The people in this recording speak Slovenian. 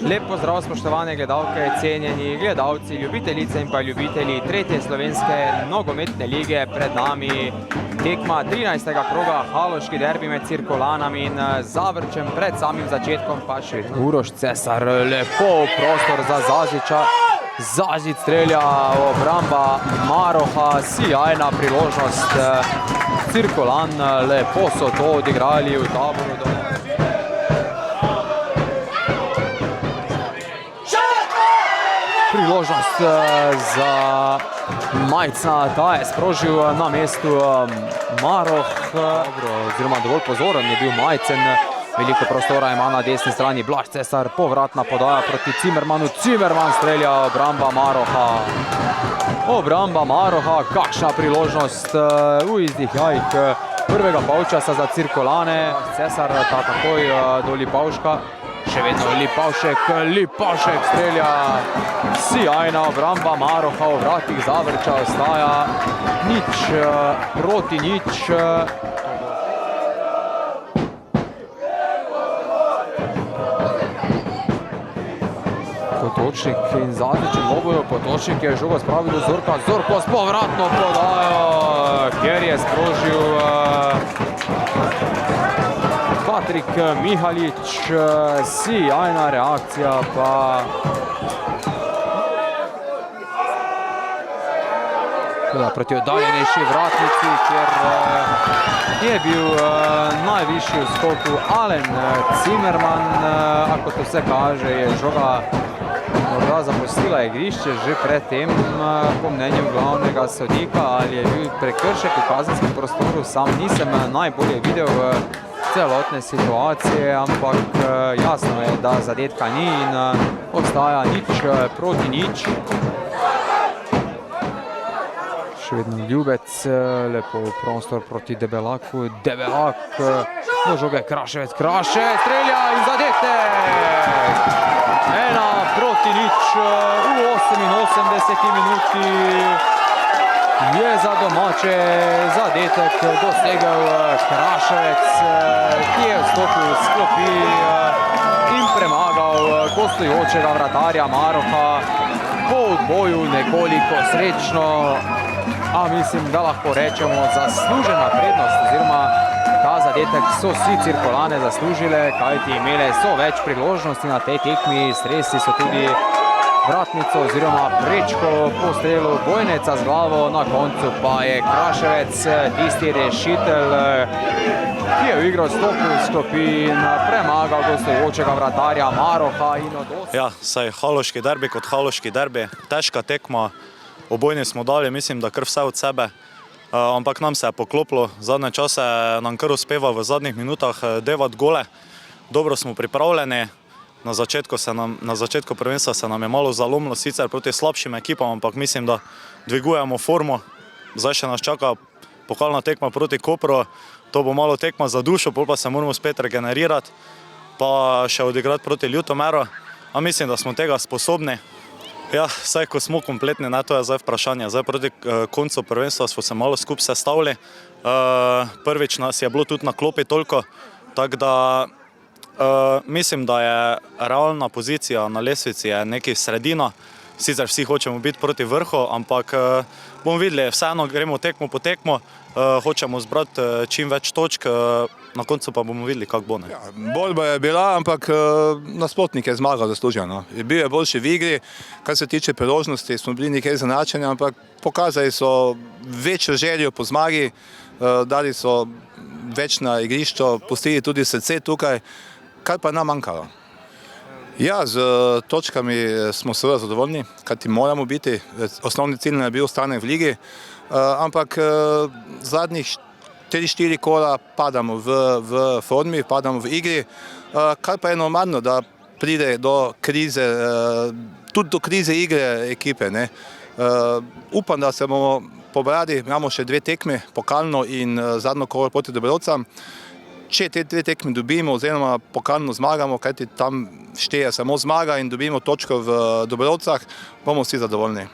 Lep pozdrav, spoštovane gledalke, cenjeni gledalci, ljubitelice in pa ljubitelji tretje slovenske nogometne lige. Pred nami tekma 13. kroga, haloški derbi med Cirkulanami in Zavrčem. Pred samim začetkom pa še Uroš Cesar, lepo prostor za Zazića. Zazić strelja, obramba Maroha, sjajna priložnost. Cirkulan, lepo so to odigrali v taboru. Priložnost za Majcna, ta je sprožil na mestu Maroh, oziroma dovolj pozoren je bil Majcen. Veliko prostora ima na desni strani Blaž Cesar, povratna podaja proti Cimermanu, Cimerman strelja, obramba Maroha. Obramba Maroha, kakšna priložnost v izdihjajih prvega polčasa za Cirkulane. Cesar ta takoj do Lipavška. Še vedno Lipavšek strelja, sjajna obramba Maroha, v vratih Zavrča ostaja nič proti nič. Potočnik in Zazić in obojo, Potočnik je žogo spravil do Zorka, Zorko s povratno podajo, kjer je sprožil Patrik Mihalič, sjajna reakcija pa proti oddaljenejši vratnici, kjer je bil najvišji v skoku Alen Cimerman, a kot vse kaže je žoga morda zapustila igrišče že predtem, po mnenju glavnega sodnika, ali je bil prekršek v kazenskem prostoru, sam nisem najbolje videl celotne situacije, ampak jasno je, da zadetka ni in ostaja nič proti nič. Še vedno Ljubec, lepo prostor proti Debelaku, Debelak do žoge Kraševec, Kraševec strelja in zadetek! 1:0 v 88. minuti je za domače zadetek dosegel Kraševec, ki je vstopil s klopi in premagal gostujočega vratarja Maroha po odboju nekoliko srečno, a mislim, da lahko rečemo zaslužena prednost, oziroma ta zadetek so vsi Cirkulane zaslužile, kajti imele so več priložnosti na tej tekmi, stresli so tudi vratnico oziroma prečko po strelu Bojneca z glavo, na koncu pa je Kraševec tisti rešitelj, ki je v igro stopil s klopi in premagal gostujočega vratarja Maroha. Ja, saj haloški derbi kot haloški derbi, težka tekma, obojni smo dali, mislim, da kar vse od sebe, ampak nam se je poklopilo, zadnje čase nam kar uspeva v zadnjih minutah devati gole, dobro smo pripravljeni. Na začetku prvenstva se nam je malo zalomilo, sicer proti slabšim ekipam, ampak mislim, da dvigujemo formo. Zdaj še nas čaka pokalna tekma proti Kopru, to bo malo tekma za dušo, potem pa se moramo spet regenerirati, pa še odigrati proti Ljutomeru, a mislim, da smo tega sposobni. Ja, saj ko smo kompletni, to je zdaj vprašanje. Zdaj proti koncu prvenstva smo se malo skupaj sestavili, prvič nas je bilo tudi na klopi toliko, tako da mislim, da je realna pozicija na lestvici nekaj sredina, sicer vsi hočemo biti proti vrhu, ampak bomo videli, vseeno gremo tekmo po tekmo, hočemo zbrati čim več točk, na koncu pa bomo videli, kako bo. Ja, borba je bila, ampak nasprotnik je zmagal zasluženo. Bil je boljši v igri, kar se tiče priložnosti, smo bili nekaj izenačeni, ampak pokazali so večjo željo po zmagi, dali so več na igrišču, pustili tudi srce tukaj, kar pa nam manjkalo. Ja, z točkami smo seveda zadovoljni, kajti moramo biti, osnovni cilj je bil ostanek v ligi, ampak zadnjih 3-4 kola padamo v formi, padamo v igri, kar pa je normalno, da pride do krize, tudi do krize igre ekipe. Upam, da se bomo pobrali, imamo še 2 tekme, pokalno in zadnjo kolo proti Dobrovcem. Če te 2 tekme dobimo oziroma pokalno zmagamo, kajti tam šteje samo zmaga in dobimo točko v Dobrovcah, bomo vsi zadovoljni.